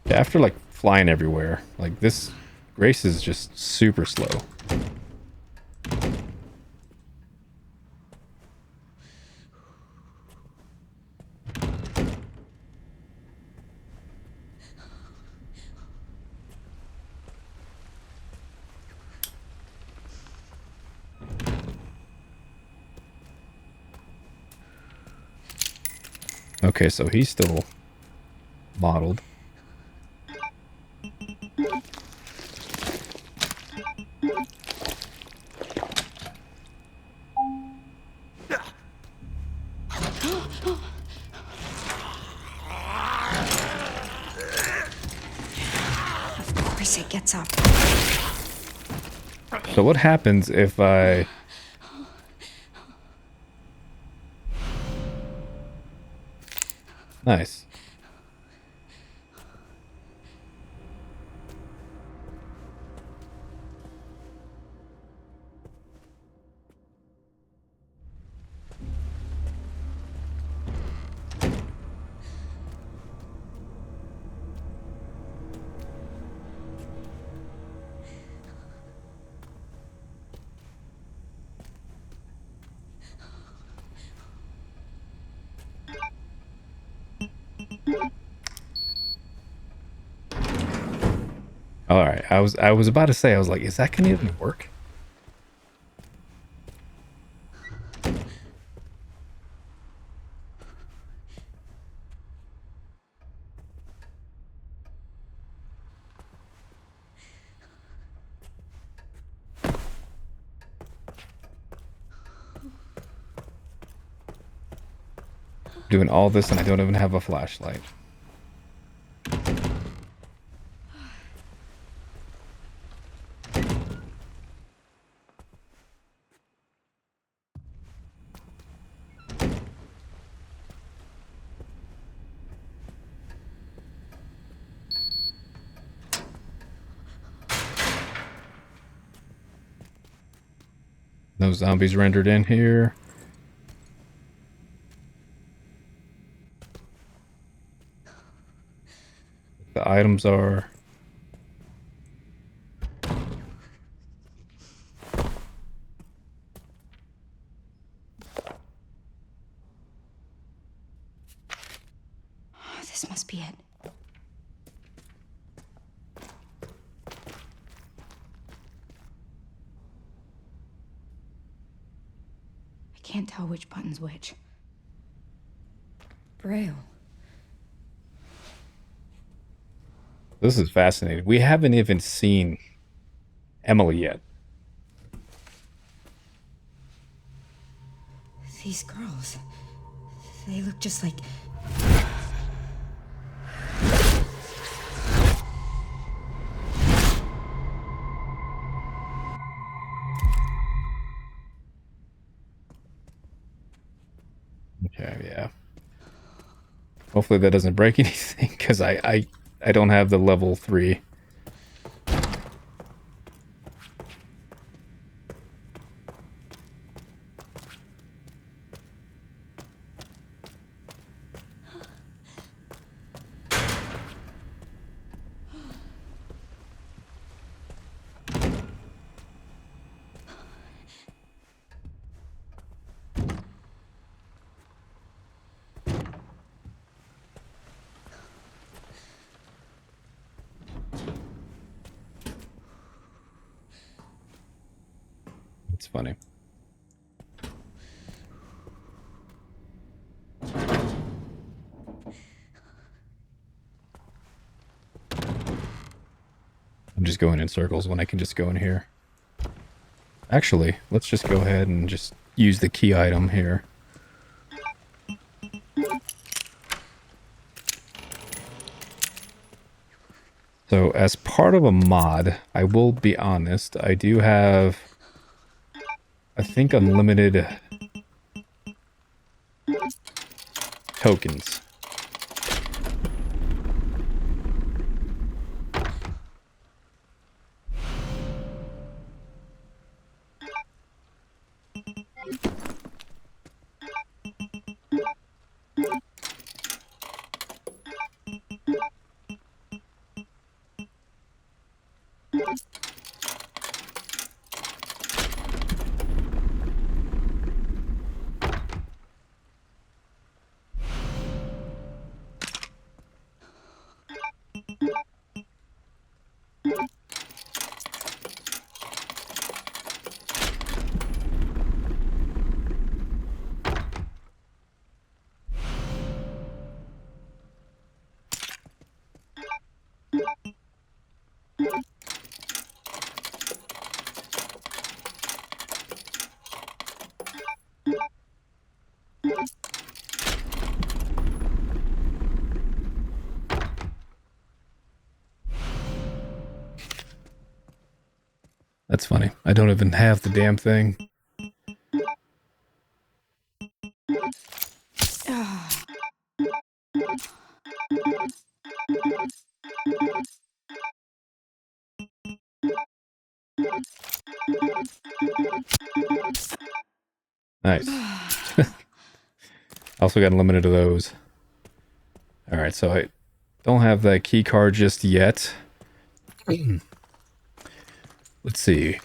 Yeah, after like flying everywhere, like this race is just super slow. Okay, so he's still modeled. Of course it gets up. So what happens if I... Nice. All right, I was about to say, I was like, is that gonna even work? Doing all this and I don't even have a flashlight. No zombies rendered in here. the items are. Oh, this must be it. I can't tell which button's which. Braille. This is fascinating. We haven't even seen Emily yet. These girls, they look just like... Okay, yeah. Hopefully that doesn't break anything, because I don't have the level 3. It's funny. I'm just going in circles when I can just go in here. Actually, let's just go ahead and just use the key item here. So as part of a mod, I will be honest, I do have, I think, unlimited tokens. That's funny. I don't even have the damn thing. Nice. Also got unlimited of those. Alright, so I don't have that key card just yet. Let's see.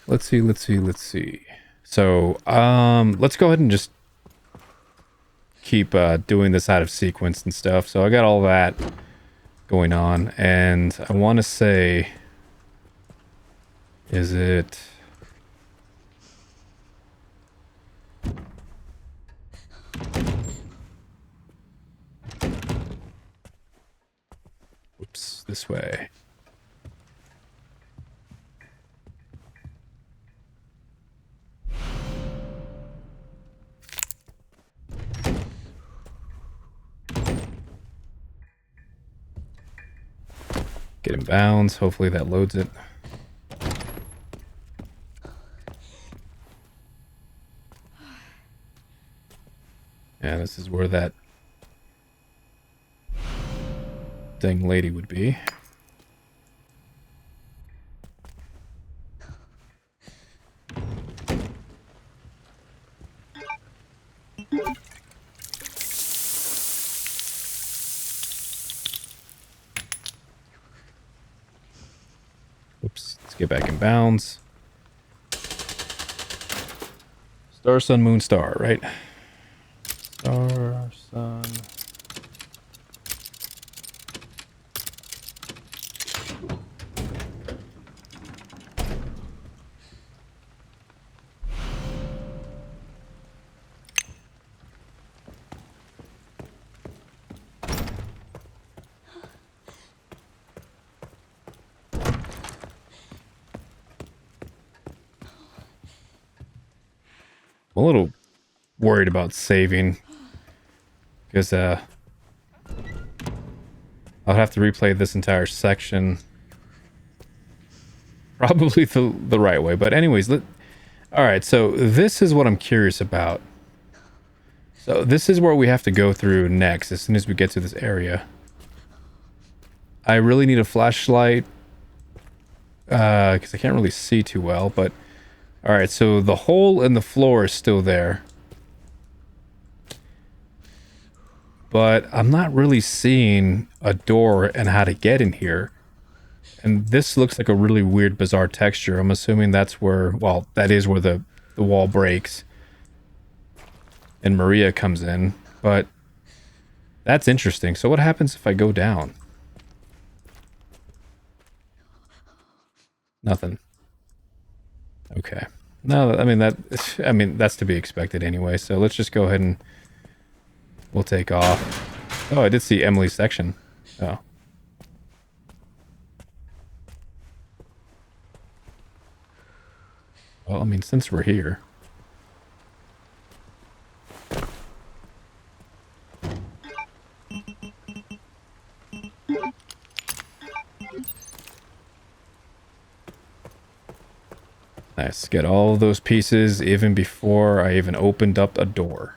So, let's go ahead and just keep doing this out of sequence and stuff. So I got all that going on, and I want to say, is it... Oops, this way. Get in bounds. Hopefully that loads it. Yeah, this is where that dang lady would be. Get back in bounds. Star, sun, moon, star, right? Star, sun. I'm a little worried about saving because I'll have to replay this entire section probably the right way. But anyways, all right, so this is what I'm curious about. So this is where we have to go through next as soon as we get to this area. I really need a flashlight because I can't really see too well, but all right, so the hole in the floor is still there. But I'm not really seeing a door and how to get in here. And this looks like a really weird, bizarre texture. I'm assuming that's where, well, that is where the wall breaks. And Maria comes in. But that's interesting. So what happens if I go down? Nothing. Okay. No, I mean that's to be expected anyway. So let's just go ahead and we'll take off. Oh, I did see Emily's section. Oh. Well, I mean, since we're here. Nice. Get all of those pieces even before I even opened up a door.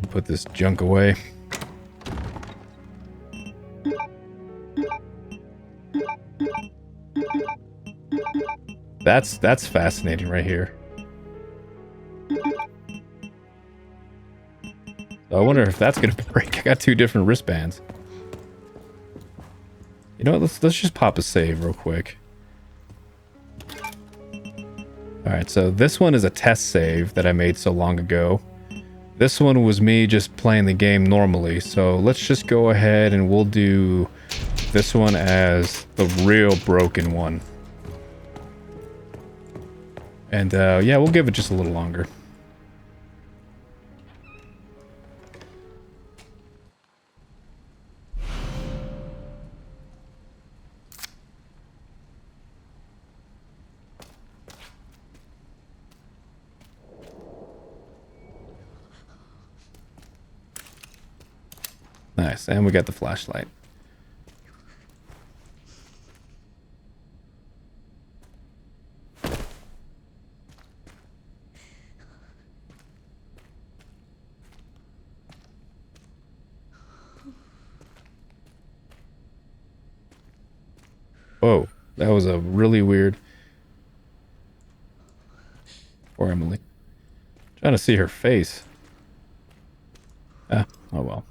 Put this junk away. That's fascinating right here. I wonder if that's gonna break. I got two different wristbands. You know what? Let's just pop a save real quick. All right, so this one is a test save that I made so long ago. This one was me just playing the game normally. So let's just go ahead and we'll do this one as the real broken one. And yeah, we'll give it just a little longer. Nice, and we got the flashlight. Whoa, that was a really weird... Poor Emily. Trying to see her face. Ah, oh well.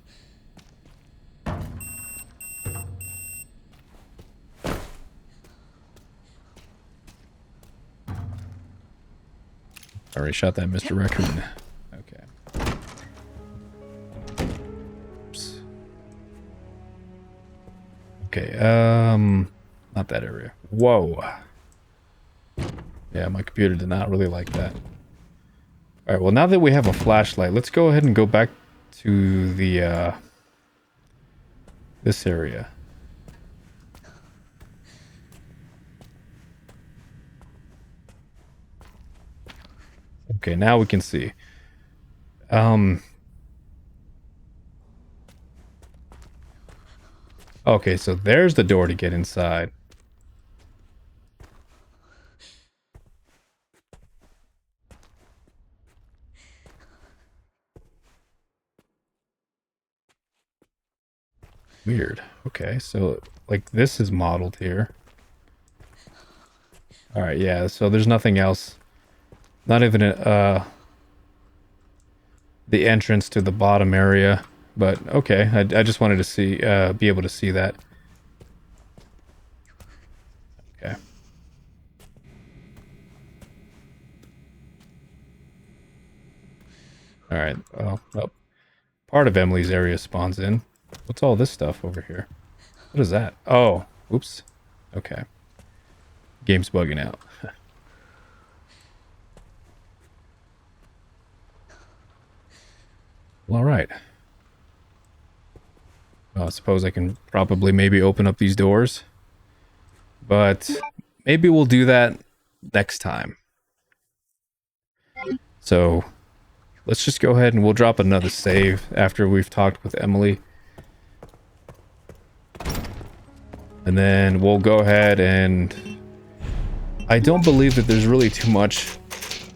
Already shot that Mr. Raccoon. Okay. Oops. Okay, not that area. Whoa. Yeah, my computer did not really like that. Alright, well now that we have a flashlight, let's go ahead and go back to the, this area. Okay, now we can see. Okay, so there's the door to get inside. Weird. Okay, so like this is modeled here. All right, yeah, so there's nothing else. Not even the entrance to the bottom area. but okay. I just wanted to see, be able to see that. Okay. All right. Well, part of Emily's area spawns in. What's all this stuff over here? What is that? Oh, oops. Okay. Game's bugging out. Well, all right. Well, I suppose I can probably maybe open up these doors. But maybe we'll do that next time. So let's just go ahead and we'll drop another save after we've talked with Emily. And then we'll go ahead and... I don't believe that there's really too much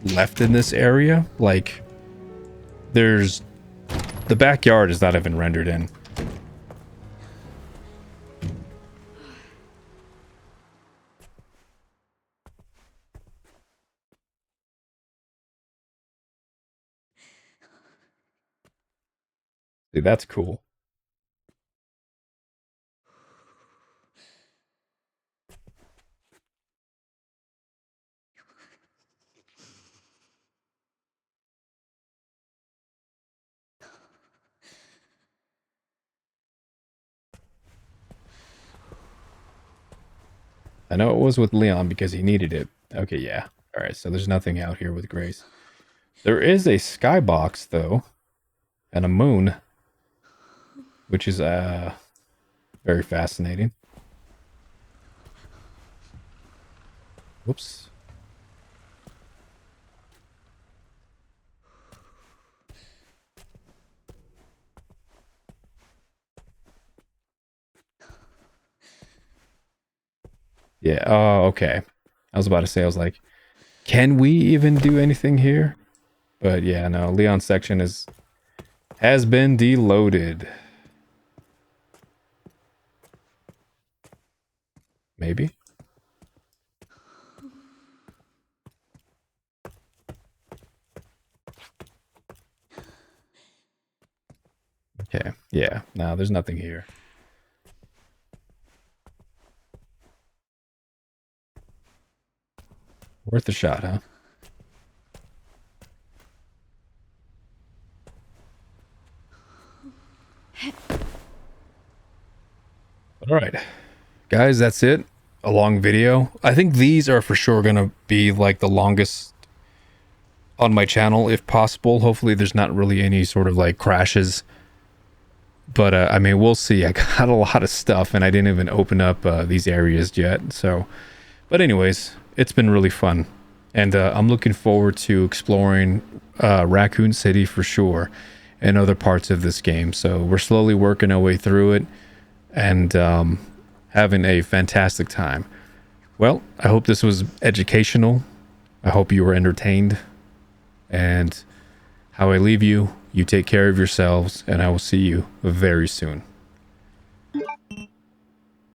left in this area. Like, there's... The backyard is not even rendered in. See, that's cool. I know it was with Leon because he needed it. Okay, yeah. Alright, so there's nothing out here with Grace. There is a skybox, though. And a moon. Which is, very fascinating. Whoops. Yeah, oh, okay. I was about to say, I was like, can we even do anything here? But yeah, no, Leon's section has been deloaded. Maybe? Okay, yeah, no, there's nothing here. Worth a shot, huh? All right, guys, that's it. A long video. I think these are for sure gonna be like the longest on my channel if possible. Hopefully there's not really any sort of like crashes. But I mean, we'll see. I got a lot of stuff and I didn't even open up these areas yet. So, but anyways, it's been really fun. And I'm looking forward to exploring Raccoon City for sure and other parts of this game. So we're slowly working our way through it and having a fantastic time. Well, I hope this was educational. I hope you were entertained. And how I leave you, you take care of yourselves, and I will see you very soon.